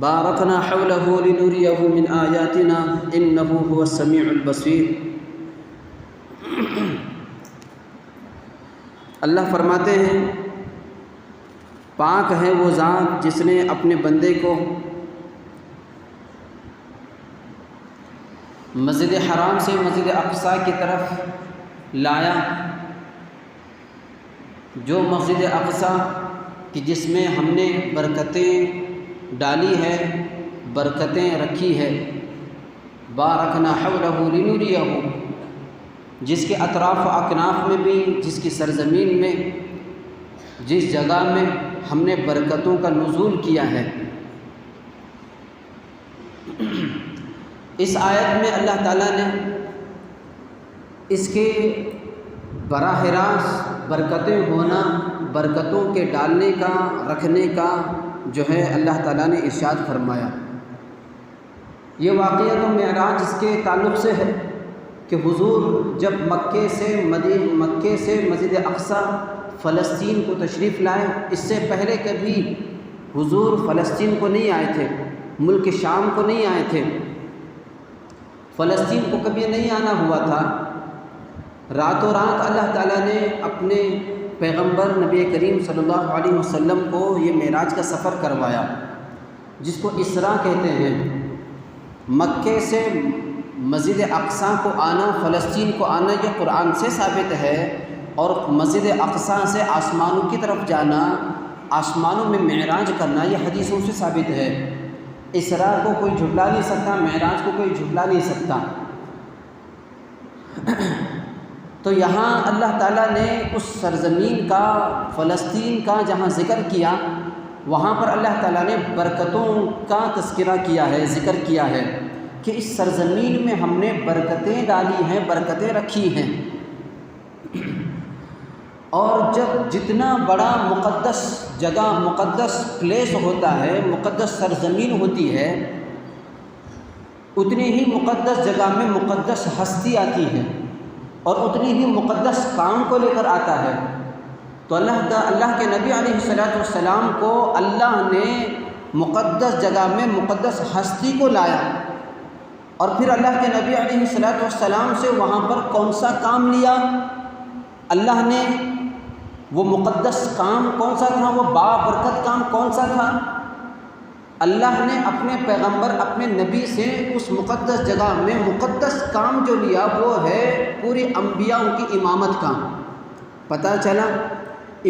باركنا حوله لنريه من آياتنا إنه هو السميع البصير۔ اللہ فرماتے ہیں پاک ہے وہ ذات جس نے اپنے بندے کو مسجد حرام سے مسجد اقصیٰ کی طرف لایا، جو مسجد اقصیٰ کہ جس میں ہم نے برکتیں ڈالی ہے، برکتیں رکھی ہے۔ بارکنا حولہ لنریہ، جس کے اطراف و اکناف میں بھی، جس کی سرزمین میں، جس جگہ میں ہم نے برکتوں کا نزول کیا ہے۔ اس آیت میں اللہ تعالیٰ نے اس کے براہ راست برکتیں ہونا، برکتوں کے ڈالنے کا، رکھنے کا جو ہے اللہ تعالیٰ نے ارشاد فرمایا۔ یہ واقعہ تو معراج اس کے تعلق سے ہے کہ حضور جب مکے سے مسجد اقصیٰ فلسطین کو تشریف لائے، اس سے پہلے کبھی حضور فلسطین کو نہیں آئے تھے، ملک شام کو نہیں آئے تھے، فلسطین کو کبھی نہیں آنا ہوا تھا۔ راتوں رات اللہ تعالیٰ نے اپنے پیغمبر نبی کریم صلی اللہ علیہ وسلم کو یہ معراج کا سفر کروایا، جس کو اسراء کہتے ہیں۔ مکے سے مسجد اقصیٰ کو آنا، فلسطین کو آنا، یہ قرآن سے ثابت ہے، اور مسجد اقصیٰ سے آسمانوں کی طرف جانا، آسمانوں میں معراج کرنا، یہ حدیثوں سے ثابت ہے۔ اسراء کو کوئی جھٹلا نہیں سکتا، معراج کو کوئی جھٹلا نہیں سکتا۔ تو یہاں اللہ تعالیٰ نے اس سرزمین کا، فلسطین کا جہاں ذکر کیا، وہاں پر اللہ تعالیٰ نے برکتوں کا تذکرہ کیا ہے، ذکر کیا ہے کہ اس سرزمین میں ہم نے برکتیں ڈالی ہیں، برکتیں رکھی ہیں۔ اور جب جتنا بڑا مقدس جگہ، مقدس پلیس ہوتا ہے، مقدس سرزمین ہوتی ہے، اتنی ہی مقدس جگہ میں مقدس ہستی آتی ہے، اور اتنی ہی مقدس کام کو لے کر آتا ہے۔ تو اللہ کے نبی علیہ السلام کو اللہ نے مقدس جگہ میں مقدس ہستی کو لایا، اور پھر اللہ کے نبی علیہ السلام سے وہاں پر کون سا کام لیا اللہ نے؟ وہ مقدس کام کون سا تھا؟ وہ بابرکت کام کون سا تھا؟ اللہ نے اپنے پیغمبر، اپنے نبی سے اس مقدس جگہ میں مقدس کام جو لیا، وہ ہے پوری انبیاء کی امامت کا۔ پتہ چلا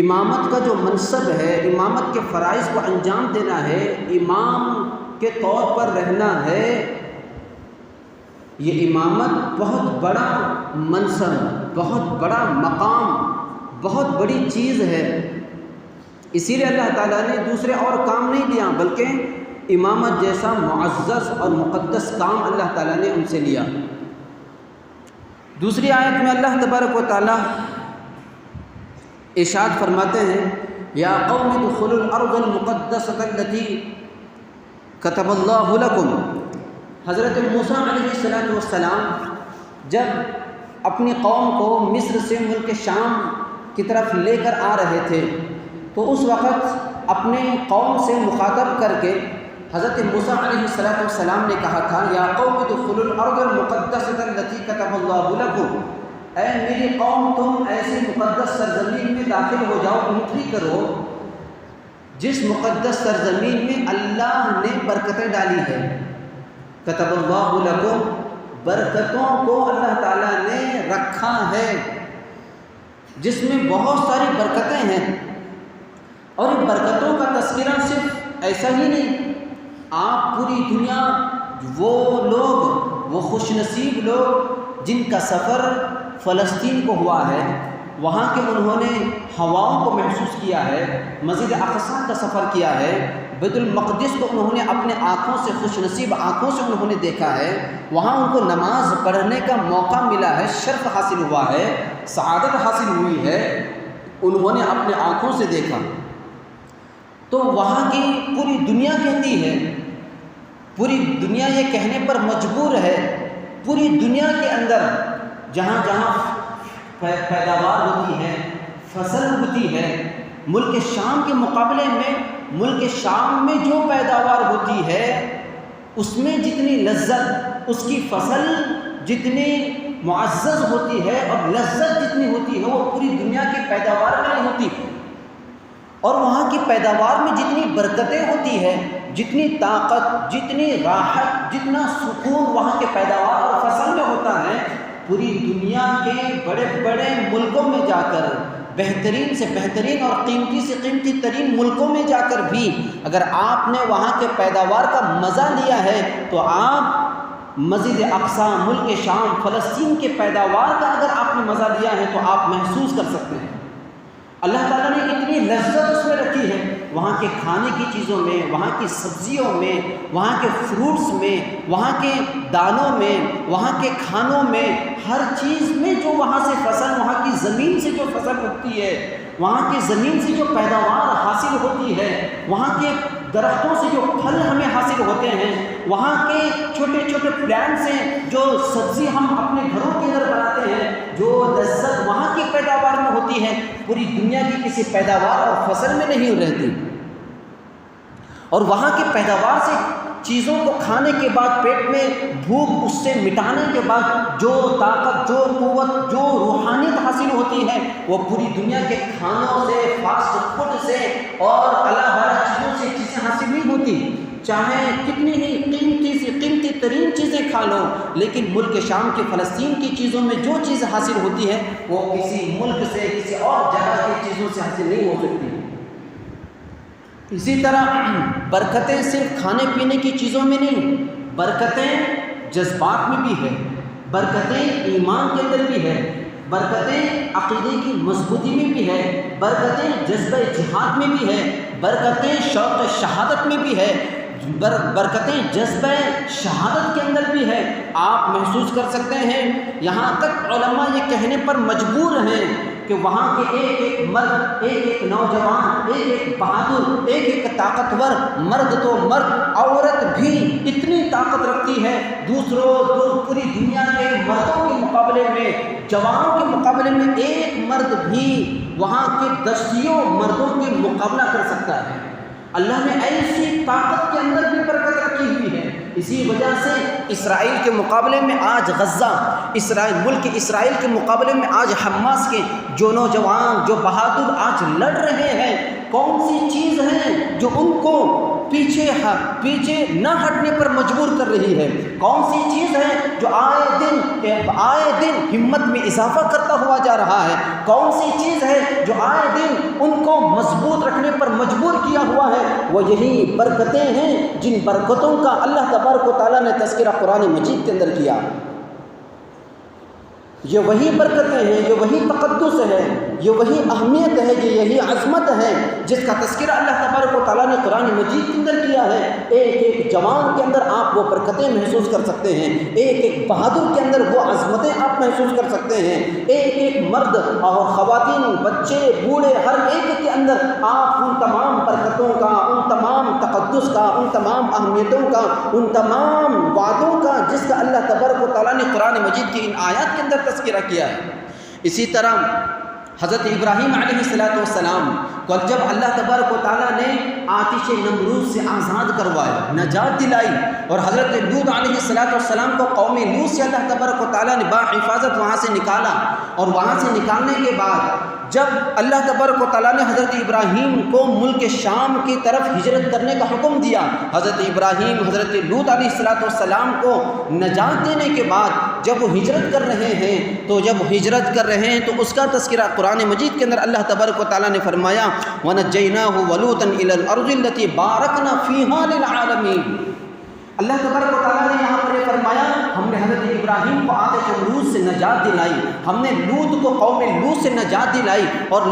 امامت کا جو منصب ہے، امامت کے فرائض کو انجام دینا ہے، امام کے طور پر رہنا ہے، یہ امامت بہت بڑا منصب، بہت بڑا مقام، بہت بڑی چیز ہے۔ اسی لیے اللہ تعالیٰ نے دوسرے اور کام نہیں لیا، بلکہ امامت جیسا معزز اور مقدس کام اللہ تعالیٰ نے ان سے لیا۔ دوسری آیت میں اللہ تبارک و تعالیٰ ارشاد فرماتے ہیں، یا قوم ادخلوا الارض المقدسۃ التي كتب اللہ لکم۔ حضرت موسیٰ علیہ السلام جب اپنی قوم کو مصر سے ملک شام کی طرف لے کر آ رہے تھے، تو اس وقت اپنے قوم سے مخاطب کر کے حضرت موسیٰ علیہ السلام نے کہا تھا، یا قوم ادخلوا الارض المقدسۃ التي كتب اللہ لکم، اے میری قوم تم ایسی مقدس سرزمین میں داخل ہو جاؤ، انٹری کرو جس مقدس سرزمین میں اللہ نے برکتیں ڈالی ہے۔ كتب اللہ لکم، برکتوں کو اللہ تعالیٰ نے رکھا ہے، جس میں بہت ساری برکتیں ہیں۔ اور ان برکتوں کا تذکرہ صرف ایسا ہی نہیں، آپ پوری دنیا، وہ لوگ، وہ خوش نصیب لوگ جن کا سفر فلسطین کو ہوا ہے، وہاں کے انہوں نے ہواؤں کو محسوس کیا ہے، مسجد اقصیٰ کا سفر کیا ہے، بیت المقدس کو انہوں نے اپنے آنکھوں سے، خوش نصیب آنکھوں سے انہوں نے دیکھا ہے، وہاں ان کو نماز پڑھنے کا موقع ملا ہے، شرف حاصل ہوا ہے، سعادت حاصل ہوئی ہے، انہوں نے اپنے آنکھوں سے دیکھا۔ تو وہاں کی پوری دنیا کہتی ہے، پوری دنیا یہ کہنے پر مجبور ہے، پوری دنیا کے اندر جہاں جہاں پیداوار ہوتی ہے، فصل ہوتی ہے، ملک شام کے مقابلے میں ملک شام میں جو پیداوار ہوتی ہے اس میں جتنی لذت، اس کی فصل جتنی معزز ہوتی ہے اور لذت جتنی ہوتی ہے وہ پوری دنیا کی پیداوار میں نہیں ہوتی. اور وہاں کی پیداوار میں جتنی برکتیں ہوتی ہے، جتنی طاقت، جتنی راحت، جتنا سکون وہاں کے پیداوار اور فصل میں ہوتا ہے، پوری دنیا کے بڑے بڑے ملکوں میں جا کر، بہترین سے بہترین اور قیمتی سے قیمتی ترین ملکوں میں جا کر بھی اگر آپ نے وہاں کے پیداوار کا مزہ لیا ہے تو آپ مسجد اقصیٰ، ملک شام، فلسطین کے پیداوار کا اگر آپ نے مزہ لیا ہے تو آپ محسوس کر سکتے ہیں. اللہ تعالیٰ نے اتنی لذت اس میں رکھی ہے، وہاں کے کھانے کی چیزوں میں، وہاں کی سبزیوں میں، وہاں کے فروٹس میں، وہاں کے دانوں میں، وہاں کے کھانوں میں، ہر چیز میں جو وہاں سے فصل، وہاں کی زمین سے جو فصل اگتی ہے، وہاں کی زمین سے جو پیداوار حاصل ہوتی ہے، وہاں کے درختوں سے جو پھل ہمیں حاصل ہوتے ہیں، وہاں کے چھوٹے چھوٹے پلانٹس ہیں، جو سبزی ہم اپنے گھروں کے اندر بناتے ہیں، جو لذت وہاں کی پیداوار میں ہوتی ہے پوری دنیا کی کسی پیداوار اور فصل میں نہیں رہتی. اور وہاں کی پیداوار سے چیزوں کو کھانے کے بعد پیٹ میں بھوک اس سے مٹانے کے بعد جو طاقت، جو قوت، جو روحانیت حاصل ہوتی ہے وہ پوری دنیا کے کھانوں سے، فاسٹ فوڈ سے اور اللہ والا چیزوں سے چیزیں حاصل نہیں ہوتی. چاہے کتنی ہی قیمتی سے قیمتی ترین چیزیں کھا لو، لیکن ملک شام کے، فلسطین کی چیزوں میں جو چیز حاصل ہوتی ہے وہ کسی ملک سے، کسی اور جگہ کی چیزوں سے حاصل نہیں ہو سکتی. اسی طرح برکتیں صرف کھانے پینے کی چیزوں میں نہیں، برکتیں جذبات میں بھی ہے، برکتیں ایمان کے اندر بھی ہے، برکتیں عقیدے کی مضبوطی میں بھی ہے، برکتیں جذبہ جہاد میں بھی ہے، برکتیں شوق شہادت میں بھی ہے، برکتیں جذبہ شہادت کے اندر بھی ہے. آپ محسوس کر سکتے ہیں، یہاں تک علماء یہ کہنے پر مجبور ہیں کہ وہاں کے ایک ایک مرد، ایک ایک نوجوان، ایک ایک بہادر، ایک ایک طاقتور، مرد تو مرد، عورت بھی اتنی طاقت رکھتی ہے پوری دنیا کے مردوں کے مقابلے میں، جوانوں کے مقابلے میں ایک مرد بھی وہاں کے 10 مردوں کے مقابلہ کر سکتا ہے. اللہ نے ایسی طاقت کے اندر بھی برکت رکھی ہوئی ہے. اسی وجہ سے اسرائیل کے مقابلے میں آج غزہ، ملک اسرائیل کے مقابلے میں آج حماس کے جو نوجوان، جو بہادر آج لڑ رہے ہیں، کون سی چیز ہے جو ان کو پیچھے نہ ہٹنے پر مجبور کر رہی ہے؟ کون سی چیز ہے جو آئے دن ہمت میں اضافہ کرتا ہوا جا رہا ہے؟ کون سی چیز ہے جو آئے دن ان کو مضبوط رکھنے پر مجبور کیا ہوا ہے؟ وہ یہی برکتیں ہیں جن برکتوں کا اللہ تبارک و تعالیٰ نے تذکرہ قرآن مجید کے اندر کیا. یہ وہی برکتیں ہیں، یہ وہی تقدس ہے، یہ وہی اہمیت ہے، یہ یہی عظمت ہے جس کا تذکرہ اللہ تبارک و تعالیٰ نے قرآن مجید کے اندر کیا ہے. ایک ایک جوان کے اندر آپ وہ برکتیں محسوس کر سکتے ہیں، ایک ایک بہادر کے اندر وہ عظمتیں آپ محسوس کر سکتے ہیں، ایک ایک مرد اور خواتین، بچے، بوڑھے، ہر ایک کے اندر آپ ان تمام برکتوں کا، ان تمام تقدس کا، ان تمام اہمیتوں کا، ان تمام وعدوں کا جس کا اللہ تبارک و تعالیٰ نے قرآن مجید کی ان آیات کے اندر تذکرہ کیا ہے. اسی طرح حضرت ابراہیم علیہ السلام کو جب اللہ تبارک و تعالیٰ نے آتش نمرود سے آزاد کروایا، نجات دلائی، اور حضرت لوط علیہ السلام کو قوم لوط سے اللہ تبارک و تعالیٰ نے باحفاظت وہاں سے نکالا، اور وہاں سے نکالنے کے بعد جب اللہ تبارک و تعالیٰ نے حضرت ابراہیم کو ملک شام کی طرف ہجرت کرنے کا حکم دیا، حضرت ابراہیم حضرت لوط علیہ السلام کو نجات دینے کے بعد جب وہ ہجرت کر رہے ہیں تو اس کا تذکرہ قرآن مجید کے اندر اللہ تبارک و تعالیٰ نے فرمایا وَنَجَّيْنَاهُ وَلُوطًا إِلَى الْأَرْضِ الَّتِي بَارَكْنَا فِيهَا لِلْعَالَمِينَ. اللہ تبارک و تعالیٰ نے یہاں پر یہ فرمایا، ہم نے حضرت ابراہیم کو آتش نمرود سے نجات دلائی، ہم نے لوط کو قوم لوط سے نجات دلائی، اور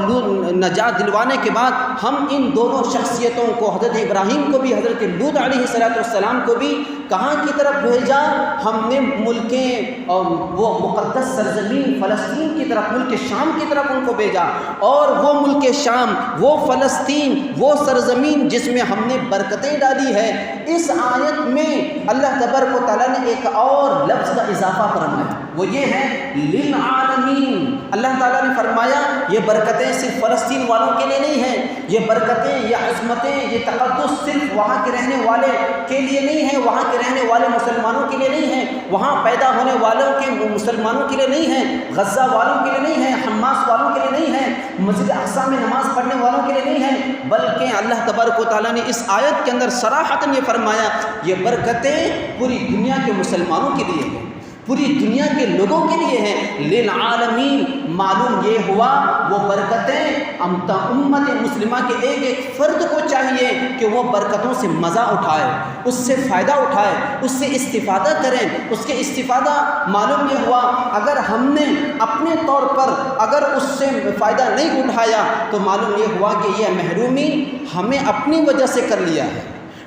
نجات دلوانے کے بعد ہم ان دونوں شخصیتوں کو، حضرت ابراہیم کو بھی، حضرت لوط علیہ السلام کو بھی کہاں کی طرف بھیجا؟ ہم نے ملکیں اور وہ مقدس سرزمین فلسطین کی طرف، ملک شام کی طرف ان کو بھیجا. اور وہ ملک شام، وہ فلسطین، وہ سرزمین جس میں ہم نے برکتیں ڈالی ہے، اس آیت میں اللہ تبارک و تعالیٰ نے ایک اور لفظ کا اضافہ فرمایا. وہ یہ ہے للعالمین۔ اللہ تعالیٰ نے فرمایا یہ برکتیں صرف فلسطین والوں کے لیے نہیں ہیں، یہ برکتیں، یہ عظمتیں، یہ تقدس صرف وہاں کے رہنے والے کے لیے نہیں ہیں، وہاں کے رہنے والے مسلمانوں کے لیے نہیں ہیں، وہاں پیدا ہونے والوں کے مسلمانوں کے لیے نہیں ہیں، غزہ والوں کے لیے نہیں ہیں، حماس والوں کے لیے نہیں ہیں، مسجد اقصیٰ میں نماز پڑھنے والوں کے لیے نہیں ہیں، بلکہ اللہ تبارک و تعالیٰ نے اس آیت کے اندر صراحتاً یہ فرمایا یہ برکتیں پوری دنیا کے مسلمانوں کے لیے ہیں، پوری دنیا کے لوگوں کے لیے ہیں، للعالمین۔ معلوم یہ ہوا وہ برکتیں امت مسلمہ کے ایک ایک فرد کو چاہیے کہ وہ برکتوں سے مزہ اٹھائے، اس سے فائدہ اٹھائے، اس سے استفادہ کریں۔ اس کے استفادہ معلوم یہ ہوا اگر ہم نے اپنے طور پر اگر اس سے فائدہ نہیں اٹھایا تو معلوم یہ ہوا کہ یہ محرومی ہمیں اپنی وجہ سے کر لیا ہے،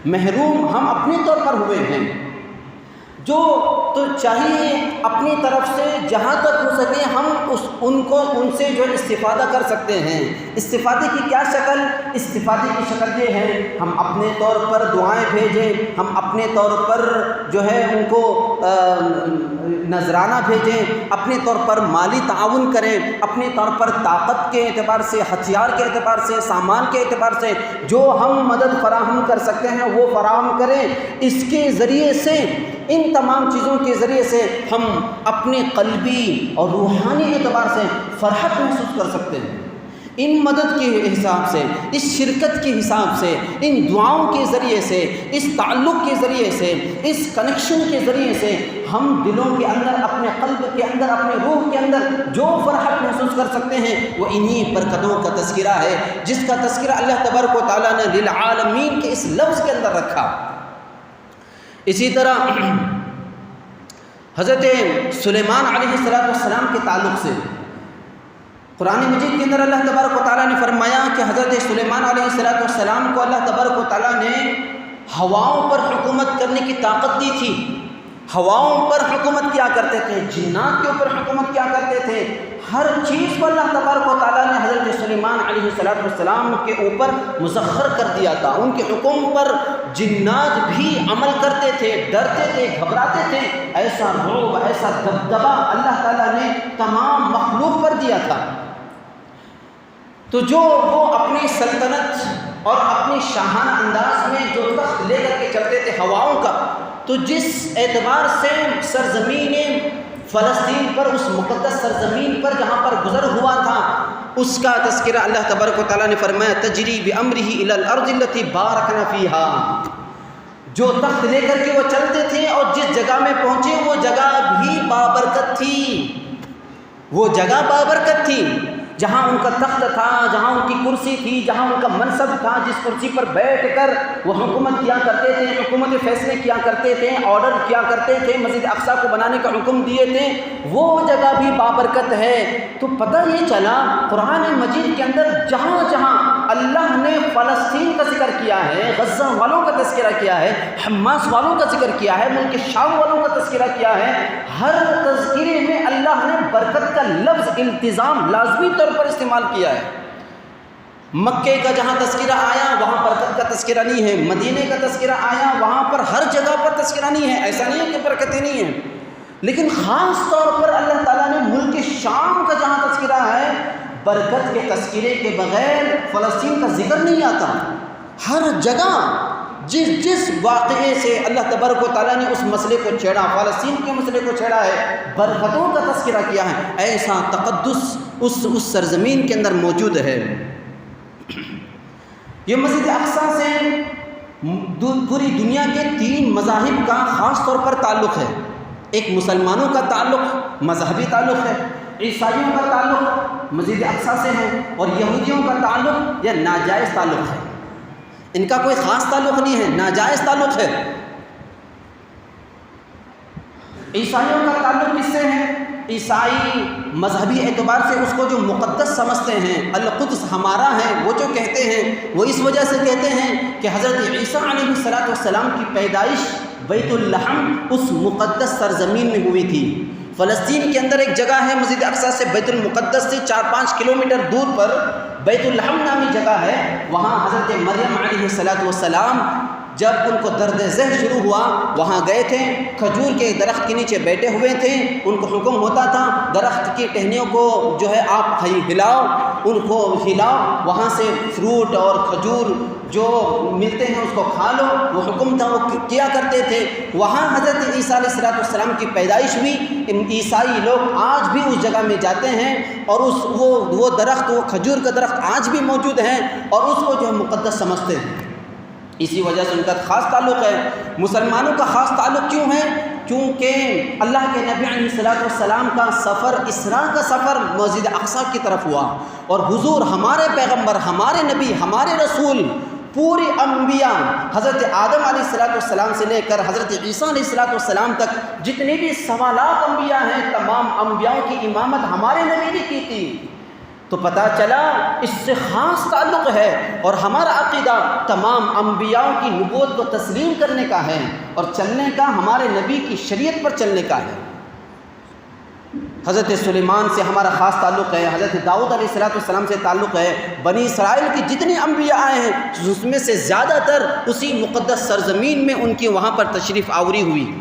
محروم ہم اپنے طور پر ہوئے ہیں۔ جو تو چاہیے اپنی طرف سے جہاں تک ہو سکے ہم ان سے جو استفادہ کر سکتے ہیں۔ استفادے کی کیا شکل؟ استفادے کی شکل یہ ہے ہم اپنے طور پر دعائیں بھیجیں، ہم اپنے طور پر جو ہے ان کو نذرانہ بھیجیں، اپنے طور پر مالی تعاون کریں، اپنے طور پر طاقت کے اعتبار سے، ہتھیار کے اعتبار سے، سامان کے اعتبار سے جو ہم مدد فراہم کر سکتے ہیں وہ فراہم کریں۔ اس کے ذریعے سے، ان تمام چیزوں کے ذریعے سے ہم اپنے قلبی اور روحانی اعتبار سے فرحت محسوس کر سکتے ہیں۔ ان مدد کے حساب سے، اس شرکت کے حساب سے، ان دعاؤں کے ذریعے سے، اس تعلق کے ذریعے سے، اس کنیکشن کے ذریعے سے ہم دلوں کے اندر، اپنے قلب کے اندر، اپنے روح کے اندر جو فرحت محسوس کر سکتے ہیں وہ انہی برکتوں کا تذکرہ ہے، جس کا تذکرہ اللہ تبارک و تعالیٰ نے للعالمین کے اس لفظ کے اندر رکھا۔ اسی طرح حضرت سلیمان علیہ السلام کے تعلق سے قرآن مجید کے اندر اللہ تبارک و تعالیٰ نے فرمایا کہ حضرت سلیمان علیہ السلام کو اللہ تبارک و تعالیٰ نے ہواؤں پر حکومت کرنے کی طاقت دی تھی۔ ہواؤں پر حکومت کیا کرتے تھے، جنات کے اوپر حکومت کیا کرتے تھے، ہر چیز کو اللہ تبارک و تعالیٰ نے حضرت سلیمان علیہ السلام کے اوپر مسخر کر دیا تھا۔ ان کے حکم پر جنات بھی عمل کرتے تھے، ڈرتے تھے، گھبراتے تھے۔ ایسا رعب، ایسا دبدبہ اللہ تعالیٰ نے تمام مخلوق پر دیا تھا۔ تو جو وہ اپنی سلطنت اور اپنی شاہانہ انداز میں جو تخت لے کر کے چلتے تھے ہواؤں کا، تو جس اعتبار سے سرزمین فلسطین پر، اس مقدس سرزمین پر جہاں پر گزر ہوا تھا، اس کا تذکرہ اللہ تبارک و تعالیٰ نے فرمایا تجری بامرہ الی الارض التی بارکنا فیہا۔ جو تخت لے کر کے وہ چلتے تھے اور جس جگہ میں پہنچے وہ جگہ بھی بابرکت تھی، وہ جگہ بابرکت تھی، جہاں ان کا تخت تھا، جہاں ان کی کرسی تھی، جہاں ان کا منصب تھا، جس کرسی پر بیٹھ کر وہ حکومت کیا کرتے تھے، حکومت فیصلے کیا کرتے تھے، آرڈر کیا کرتے تھے، مسجد اقصیٰ کو بنانے کا حکم دیے تھے، وہ جگہ بھی بابرکت ہے۔ تو پتہ یہ چلا قرآن مجید کے اندر جہاں جہاں اللہ نے فلسطین کا ذکر کیا ہے، غزہ والوں کا تذکرہ کیا ہے، حماس والوں کا ذکر کیا ہے، ملک شام والوں کا تذکرہ کیا ہے، ہر تذکرے میں اللہ نے برکت کا لفظ التزام لازمی طور پر استعمال کیا ہے۔ مکے کا جہاں تذکرہ آیا وہاں برکت کا تذکرہ نہیں ہے، مدینے کا تذکرہ آیا وہاں پر ہر جگہ پر تذکرہ نہیں ہے۔ ایسا نہیں ہے کہ برکتیں نہیں ہیں، لیکن خاص طور پر اللہ تعالیٰ نے ملک شام کا جہاں تذکرہ ہے، برکت کے تذکرے کے بغیر فلسطین کا ذکر نہیں آتا۔ ہر جگہ جس واقعے سے اللہ تبارک و تعالیٰ نے اس مسئلے کو چھیڑا، فلسطین کے مسئلے کو چھیڑا ہے، برکتوں کا تذکرہ کیا ہے، ایسا تقدس اس سرزمین کے اندر موجود ہے۔ یہ مسجد اقصیٰ سے پوری دنیا کے 3 مذاہب کا خاص طور پر تعلق ہے۔ ایک مسلمانوں کا تعلق مذہبی تعلق ہے، عیسائیوں کا تعلق مسجد اقصیٰ سے ہے، اور یہودیوں کا تعلق یا ناجائز تعلق ہے۔ ان کا کوئی خاص تعلق نہیں ہے، ناجائز تعلق ہے۔ عیسائیوں کا تعلق کس سے ہے؟ عیسائی مذہبی اعتبار سے اس کو جو مقدس سمجھتے ہیں، القدس ہمارا ہے، وہ جو کہتے ہیں وہ اس وجہ سے کہتے ہیں کہ حضرت عیسیٰ علیہ السلام کی پیدائش بیت اللحم اس مقدس سرزمین میں ہوئی تھی۔ فلسطین کے اندر ایک جگہ ہے مسجد اقصیٰ سے بیت المقدس سے 4-5 کلومیٹر دور پر بیت اللحم نامی جگہ ہے، وہاں حضرت مریم علیہ السلام جب ان کو درد ذہن شروع ہوا وہاں گئے تھے، کھجور کے درخت کے نیچے بیٹھے ہوئے تھے، ان کو حکم ہوتا تھا درخت کی ٹہنیوں کو جو ہے آپ ہلاؤ، ان کو ہلاؤ، وہاں سے فروٹ اور کھجور جو ملتے ہیں اس کو کھا لو، وہ حکم تھا، وہ کیا کرتے تھے۔ وہاں حضرت عیسیٰ علیہ السلام کی پیدائش ہوئی۔ عیسائی لوگ آج بھی اس جگہ میں جاتے ہیں اور وہ درخت، وہ کھجور کا درخت آج بھی موجود ہیں اور اس کو جو ہے مقدس سمجھتے ہیں، اسی وجہ سے ان کا خاص تعلق ہے۔ مسلمانوں کا خاص تعلق کیوں ہے؟ کیونکہ اللہ کے نبی علیہ السلام کا سفر، اسراء کا سفر مسجد اقصیٰ کی طرف ہوا، اور حضور ہمارے پیغمبر، ہمارے نبی، ہمارے رسول، پوری انبیاء حضرت آدم علیہ السلام سے لے کر حضرت عیسیٰ علیہ السلام تک جتنے بھی 1.25 لاکھ انبیاء ہیں، تمام انبیاء کی امامت ہمارے نبی نے کی تھی۔ تو پتہ چلا اس سے خاص تعلق ہے، اور ہمارا عقیدہ تمام انبیاء کی نبوت کو تسلیم کرنے کا ہے اور چلنے کا ہمارے نبی کی شریعت پر چلنے کا ہے۔ حضرت سلیمان سے ہمارا خاص تعلق ہے، حضرت داؤد علیہ السلام سے تعلق ہے، بنی اسرائیل کی جتنی انبیاء آئے ہیں اس میں سے زیادہ تر اسی مقدس سرزمین میں ان کی وہاں پر تشریف آوری ہوئی۔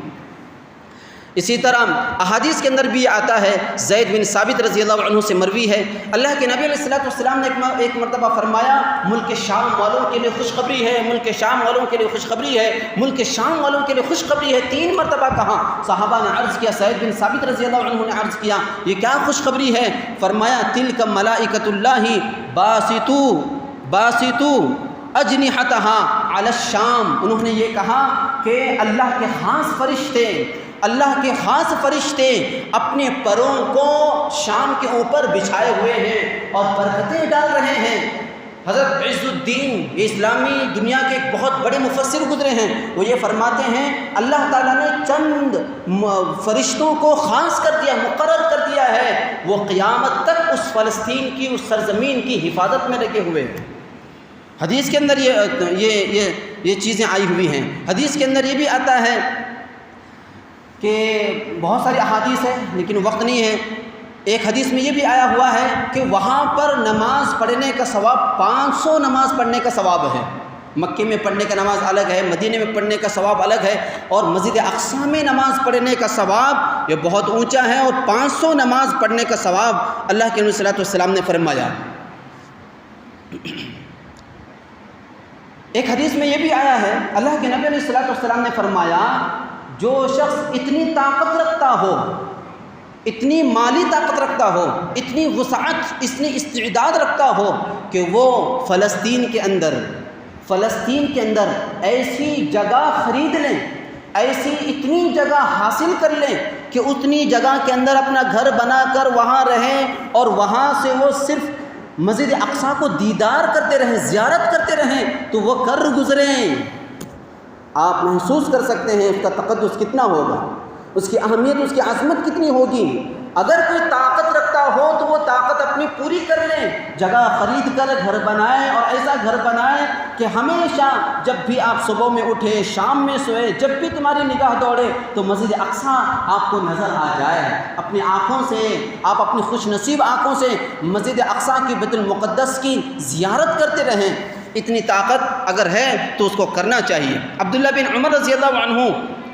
اسی طرح احادیث کے اندر بھی آتا ہے، زید بن ثابت رضی اللہ عنہ سے مروی ہے، اللہ کے نبی علیہ السلام نے ایک مرتبہ فرمایا ملک شام والوں کے لیے خوشخبری ہے، ملک شام والوں کے لیے خوشخبری ہے، ملک شام والوں کے لیے خوشخبری ہے، 3 مرتبہ کہا۔ صحابہ نے عرض کیا، زید بن ثابت رضی اللہ عنہ نے عرض کیا یہ کیا خوشخبری ہے؟ فرمایا تلک ملائکۃ اللہ باسطو اجنحتہا علی الشام۔ انہوں نے یہ کہا کہ اللہ کے خاص فرشتے اپنے پروں کو شام کے اوپر بچھائے ہوئے ہیں اور برکتیں ڈال رہے ہیں۔ حضرت عز الدین اسلامی دنیا کے ایک بہت بڑے مفسر گزرے ہیں، وہ یہ فرماتے ہیں اللہ تعالیٰ نے چند فرشتوں کو خاص کر دیا، مقرر کر دیا ہے، وہ قیامت تک اس فلسطین کی، اس سرزمین کی حفاظت میں لگے ہوئے ہیں۔ حدیث کے اندر یہ چیزیں آئی ہوئی ہیں۔ حدیث کے اندر یہ بھی آتا ہے کہ بہت ساری احادیث ہیں لیکن وقت نہیں ہے۔ ایک حدیث میں یہ بھی آیا ہوا ہے کہ وہاں پر نماز پڑھنے کا ثواب 500 نماز پڑھنے کا ثواب ہے۔ مکے میں پڑھنے کا نماز الگ ہے، مدینے میں پڑھنے کا ثواب الگ ہے، اور مسجد اقصیٰ میں نماز پڑھنے کا ثواب یہ بہت اونچا ہے، اور 500 نماز پڑھنے کا ثواب اللہ کے نبی صلی اللہ علیہ وسلم نے فرمایا۔ ایک حدیث میں یہ بھی آیا ہے، اللہ کے نبی علیہ السلام نے فرمایا جو شخص اتنی طاقت رکھتا ہو، اتنی مالی طاقت رکھتا ہو، اتنی وسعت، اتنی استعداد رکھتا ہو کہ وہ فلسطین کے اندر ایسی جگہ خرید لیں، ایسی اتنی جگہ حاصل کر لیں کہ اتنی جگہ کے اندر اپنا گھر بنا کر وہاں رہیں، اور وہاں سے وہ صرف مسجد اقصیٰ کو دیدار کرتے رہیں، زیارت کرتے رہیں، تو وہ کر گزریں۔ آپ محسوس کر سکتے ہیں اس کا تقدس کتنا ہوگا، اس کی اہمیت، اس کی عظمت کتنی ہوگی۔ اگر کوئی طاقت رکھتا ہو تو وہ طاقت اپنی پوری کر لیں، جگہ خرید کر گھر بنائیں، اور ایسا گھر بنائیں کہ ہمیشہ جب بھی آپ صبح میں اٹھے، شام میں سوئے، جب بھی تمہاری نگاہ دوڑے تو مسجد اقصیٰ آپ کو نظر آ جائے۔ اپنی آنکھوں سے، آپ اپنی خوش نصیب آنکھوں سے مسجد اقصیٰ کی بیت المقدس کی زیارت کرتے رہیں۔ اتنی طاقت اگر ہے تو اس کو کرنا چاہیے۔ عبداللہ بن عمر رضی اللہ عنہ،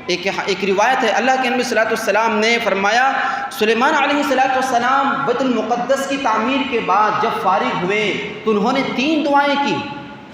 ایک روایت ہے، اللہ کے نبی صلی اللہ علیہ وسلم نے فرمایا سلیمان علیہ السلام بیت المقدس کی تعمیر کے بعد جب فارغ ہوئے تو انہوں نے 3 دعائیں کی۔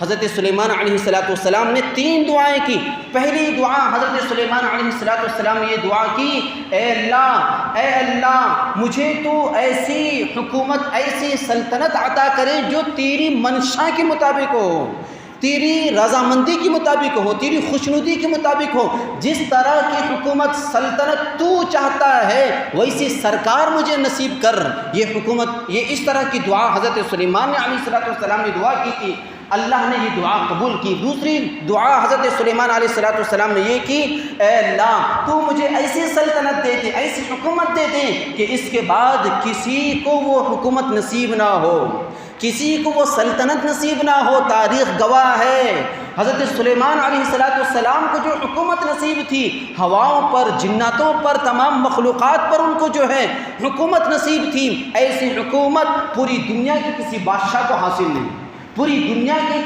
حضرت سلیمان علیہ السلام نے 3 دعائیں کی۔ پہلی دعا حضرت سلیمان علیہ السلام نے یہ دعا کی، اے اللہ مجھے تو ایسی حکومت، ایسی سلطنت عطا کرے جو تیری منشا کے مطابق ہو، تیری رضامندی کے مطابق ہو، تیری خوشنودی کے مطابق ہو۔ جس طرح کی حکومت، سلطنت تو چاہتا ہے ویسی سرکار مجھے نصیب کر، یہ حکومت، یہ اس طرح کی دعا حضرت سلیمان علیہ السلام نے دعا کی تھی۔ اللہ نے یہ دعا قبول کی۔ دوسری دعا حضرت سلیمان علیہ السلام نے یہ کی، اے اللہ تو مجھے ایسی سلطنت دے دے، ایسی حکومت دے دے کہ اس کے بعد کسی کو وہ حکومت نصیب نہ ہو، کسی کو وہ سلطنت نصیب نہ ہو۔ تاریخ گواہ ہے حضرت سلیمان علیہ السلام کو جو حکومت نصیب تھی، ہواؤں پر، جناتوں پر، تمام مخلوقات پر ان کو جو ہے حکومت نصیب تھی، ایسی حکومت پوری دنیا کے کسی بادشاہ کو حاصل نہیں، پوری دنیا کے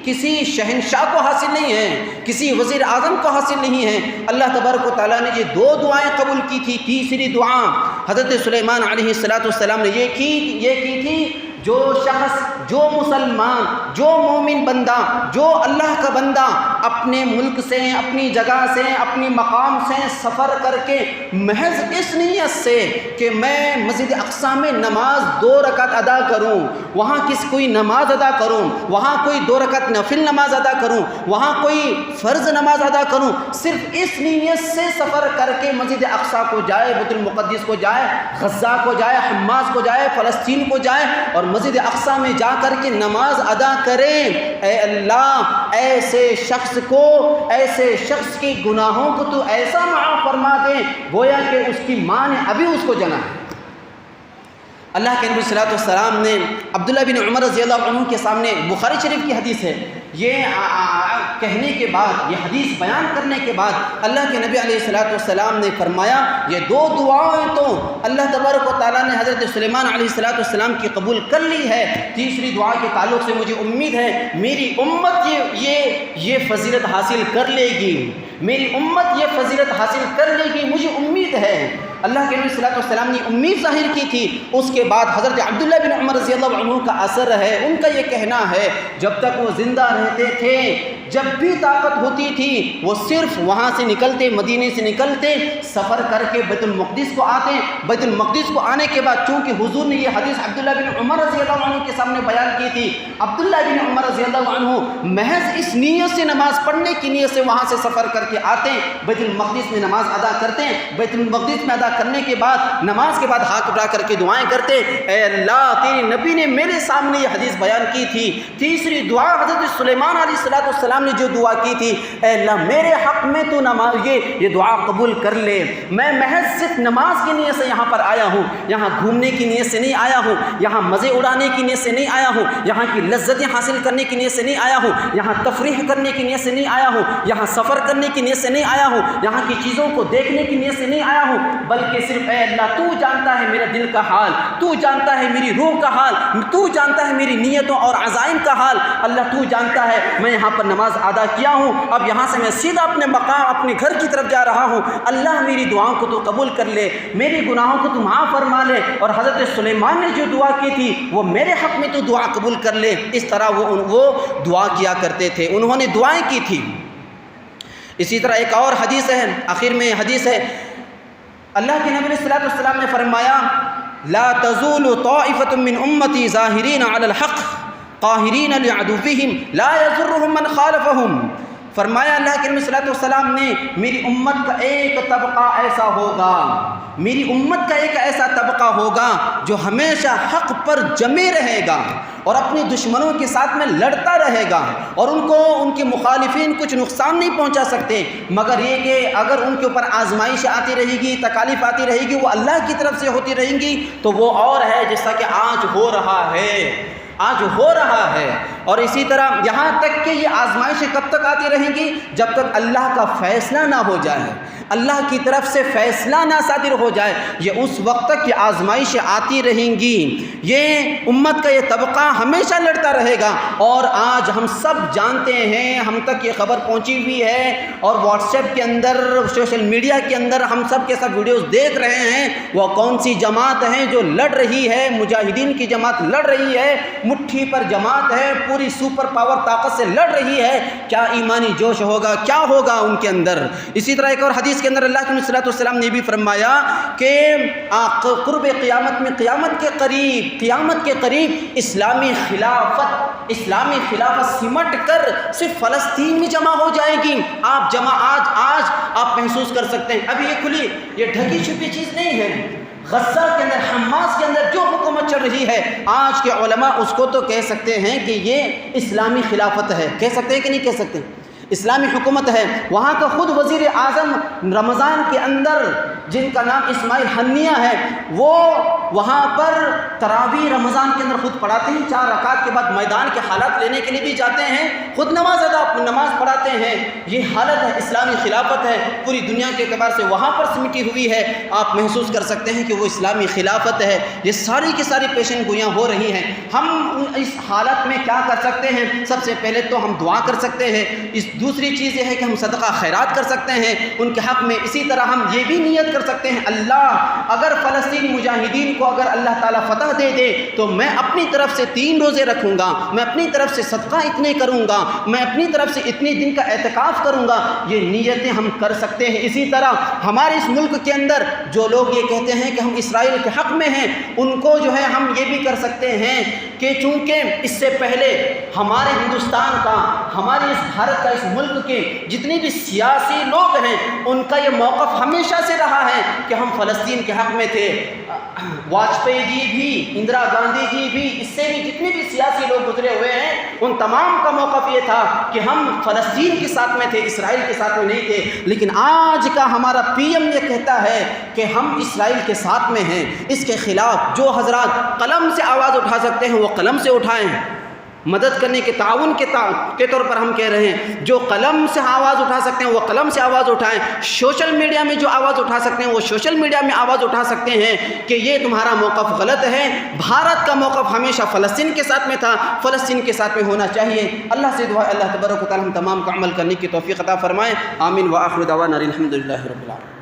کسی شہنشاہ کو حاصل نہیں ہے، کسی وزیر اعظم کو حاصل نہیں ہے۔ اللہ تبارک و تعالیٰ نے یہ 2 دعائیں قبول کی تھی۔ تیسری دعا حضرت سلیمان علیہ السلام نے یہ کی تھی، جو شخص، جو مسلمان، جو مومن بندہ، جو اللہ کا بندہ اپنے ملک سے، اپنی جگہ سے، اپنی مقام سے سفر کر کے محض اس نیت سے کہ میں مسجد اقصی میں نماز 2 رکعت ادا کروں، وہاں کوئی نماز ادا کروں، وہاں کوئی 2 رکعت نفل نماز ادا کروں، وہاں کوئی فرض نماز ادا کروں، صرف اس نیت سے سفر کر کے مسجد اقصی کو جائے، بیت المقدس کو جائے، غزہ کو جائے، حماس کو جائے، فلسطین کو جائے اور مسجد اقصی میں جا کر کے نماز ادا کریں۔ اے اللہ، ایسے شخص کے گناہوں کو تو ایسا معاف فرما دے گویا کہ اس کی ماں نے ابھی اس کو جنا ہے۔ اللہ کے نبی صلی اللہ علیہ وسلم نے عبداللہ بن عمر رضی اللہ عنہ کے سامنے، بخاری شریف کی حدیث ہے، یہ کہنے کے بعد، یہ حدیث بیان کرنے کے بعد اللہ کے نبی علیہ السلام نے فرمایا یہ 2 دعائیں تو اللہ تبارک و تعالیٰ نے حضرت سلیمان علیہ السلام کی قبول کر لی ہے۔ تیسری دعا کے تعلق سے مجھے امید ہے میری امت یہ فضیلت حاصل کر لے گی، میری امت یہ فضیلت حاصل کر لے گی، مجھے امید ہے۔ اللہ کے نبی صلی اللہ علیہ وسلم نے امید ظاہر کی تھی۔ اس کے بعد حضرت عبداللہ بن عمر رضی اللہ عنہ کا اثر ہے، ان کا یہ کہنا ہے جب تک وہ زندہ رہتے تھے، جب بھی طاقت ہوتی تھی وہ صرف وہاں سے نکلتے، مدینے سے نکلتے، سفر کر کے بیت المقدس کو آتے۔ بیت المقدس کو آنے کے بعد چونکہ حضور نے یہ حدیث عبداللہ بن عمر رضی اللہ عنہ کے سامنے بیان کی تھی، عبداللہ بن عمر رضی اللہ عنہ محض اس نیت سے نماز پڑھنے کی نیت سے وہاں سے سفر کر کے آتے، بیت المقدس میں نماز ادا کرتے، بیت المقدس میں ادا کرنے کے بعد نماز کے بعد ہاتھ اٹھا کر کے دعائیں کرتے، اے اللہ تیرے نبی نے میرے سامنے یہ حدیث بیان کی تھی۔ تیسری دعا حضرت سلیمان علیہ السلام نے جو دعا کی تھی، اے اللہ میرے حق میں تو نماز یہ دعا قبول کر لے، میں محض صرف نماز کی نیت سے یہاں پر آیا ہوں، یہاں گھومنے کی نیت سے نہیں آیا ہوں، یہاں مزے اڑانے کی نیت سے نہیں آیا ہوں، یہاں کی لذتیں حاصل کرنے کی نیت سے نہیں آیا ہوں، یہاں تفریح کرنے کی نیت سے نہیں آیا ہوں، یہاں سفر کرنے کی نیت سے نہیں آیا ہوں، یہاں کی چیزوں کو دیکھنے کی نیت سے نہیں آیا ہوں، بلکہ صرف اے اللہ تو جانتا ہے میرا دل کا حال، تو جانتا ہے میری روح کا حال، تو جانتا ہے میری نیتوں اور عزائم کا حال، اللہ تو جانتا ہے میں یہاں پر نماز ادا کیا ہوں، اب یہاں سے میں سیدھا اپنے مقام، اپنے گھر کی طرف جا رہا ہوں، اللہ میری دعاؤں کو تو قبول کر لے، میرے گناہوں کو تو معاف فرما لے، اور حضرت سلیمان نے جو دعا کی تھی وہ میرے حق میں تو دعا قبول کر لے۔ اس طرح وہ دعا کیا کرتے تھے، انہوں نے دعائیں کی تھی۔ اسی طرح ایک اور حدیث ہے، آخر میں حدیث ہے، اللہ کے نبی صلی اللہ علیہ وسلم نے فرمایا لا تزول طائفة من امتی ظاہرین علی الحق قاہرین لعدوهم لا يضرهم من خالفهم۔ فرمایا اللہ کے نبی صلی اللہ علیہ وسلم نے میری امت کا ایک طبقہ ایسا ہوگا، میری امت کا ایک ایسا طبقہ ہوگا جو ہمیشہ حق پر جمے رہے گا اور اپنے دشمنوں کے ساتھ میں لڑتا رہے گا، اور ان کے مخالفین کچھ نقصان نہیں پہنچا سکتے، مگر یہ کہ اگر ان کے اوپر آزمائش آتی رہے گی، تکالیف آتی رہے گی، وہ اللہ کی طرف سے ہوتی رہیں گی، تو وہ اور ہے جیسا کہ آج ہو رہا ہے۔ اور اسی طرح یہاں تک کہ یہ آزمائشیں کب تک آتی رہیں گی؟ جب تک اللہ کا فیصلہ نہ ہو جائے، اللہ کی طرف سے فیصلہ نہ صادر ہو جائے، یہ اس وقت تک یہ آزمائشیں آتی رہیں گی۔ یہ امت کا یہ طبقہ ہمیشہ لڑتا رہے گا، اور آج ہم سب جانتے ہیں، ہم تک یہ خبر پہنچی ہوئی ہے، اور واٹس ایپ کے اندر، سوشل میڈیا کے اندر ہم سب کے سب ویڈیوز دیکھ رہے ہیں، وہ کون سی جماعت ہیں جو لڑ رہی ہے، مجاہدین کی جماعت لڑ رہی ہے، مٹھی پر جماعت ہے، پوری سپر پاور طاقت سے لڑ رہی ہے، کیا ایمانی جوش ہوگا، کیا ہوگا ان کے اندر۔ اسی طرح ایک اور حدیث کے اندر اللہ کے نبی صلی اللہ علیہ وسلم نے بھی فرمایا کہ قرب قیامت میں، قیامت کے قریب اسلامی خلافت سمٹ کر صرف فلسطین میں جمع ہو جائے گی۔ آج آپ محسوس کر سکتے ہیں، ابھی یہ کھلی، یہ ڈھکی چھپی چیز نہیں ہے۔ غزہ کے اندر، حماس کے اندر جو حکومت چل رہی ہے، آج کے علماء اس کو تو کہہ سکتے ہیں کہ یہ اسلامی خلافت ہے، کہہ سکتے ہیں کہ نہیں کہہ سکتے؟ اسلامی حکومت ہے، وہاں کا خود وزیر اعظم رمضان کے اندر جن کا نام اسماعیل ہنیہ ہے، وہ وہاں پر تراویح رمضان کے اندر خود پڑھاتے ہیں، 4 رکعت کے بعد میدان کے حالات لینے کے لیے بھی جاتے ہیں، خود نماز پڑھاتے ہیں۔ یہ حالت ہے، اسلامی خلافت ہے، پوری دنیا کے اعتبار سے وہاں پر سمٹی ہوئی ہے۔ آپ محسوس کر سکتے ہیں کہ وہ اسلامی خلافت ہے۔ یہ ساری کی ساری پیشن گوئیاں ہو رہی ہیں۔ ہم اس حالت میں کیا کر سکتے ہیں؟ سب سے پہلے تو ہم دعا کر سکتے ہیں۔ دوسری چیز یہ ہے کہ ہم صدقہ خیرات کر سکتے ہیں ان کے حق میں۔ اسی طرح ہم یہ بھی نیت کر سکتے ہیں، اللہ اگر فلسطینی مجاہدین کو اگر اللہ تعالیٰ فتح دے دے تو میں اپنی طرف سے 3 روزے رکھوں گا، میں اپنی طرف سے صدقہ اتنے کروں گا، میں اپنی طرف سے اتنے دن کا اعتکاف کروں گا۔ یہ نیتیں ہم کر سکتے ہیں۔ اسی طرح ہمارے اس ملک کے اندر جو لوگ یہ کہتے ہیں کہ ہم اسرائیل کے حق میں ہیں، ان کو جو ہے ہم یہ بھی کر سکتے ہیں کہ چونکہ اس سے پہلے ہمارے ہندوستان کا، ہمارے اس بھارت کا، اس ملک کے جتنے بھی سیاسی لوگ ہیں ان کا یہ موقف ہمیشہ سے رہا ہے کہ ہم فلسطین کے حق میں تھے۔ واجپئی جی بھی، اندرا گاندھی جی بھی، اس سے بھی جتنے بھی سیاسی لوگ گزرے ہوئے ہیں ان تمام کا موقف یہ تھا کہ ہم فلسطین کے ساتھ میں تھے، اسرائیل کے ساتھ میں نہیں تھے۔ لیکن آج کا ہمارا پی ایم یہ کہتا ہے کہ ہم اسرائیل کے ساتھ میں ہیں۔ اس کے خلاف جو حضرات قلم سے آواز اٹھا سکتے ہیں وہ قلم سے اٹھائیں۔ مدد کرنے کے تعاون کے طور پر ہم کہہ رہے ہیں، جو قلم سے آواز اٹھا سکتے ہیں وہ قلم سے آواز اٹھائیں۔ سوشل میڈیا میں جو آواز اٹھا سکتے ہیں وہ سوشل میڈیا میں آواز اٹھا سکتے ہیں کہ یہ تمہارا موقف غلط ہے۔ بھارت کا موقف ہمیشہ فلسطین کے ساتھ میں تھا، فلسطین کے ساتھ میں ہونا چاہیے۔ اللہ سے دعا اللہ تبارک و تعالی ہم تمام کو عمل کرنے کی توفیق عطا فرمائے۔ آمین۔ وآخر دعوانا الحمد للہ رب العالمین۔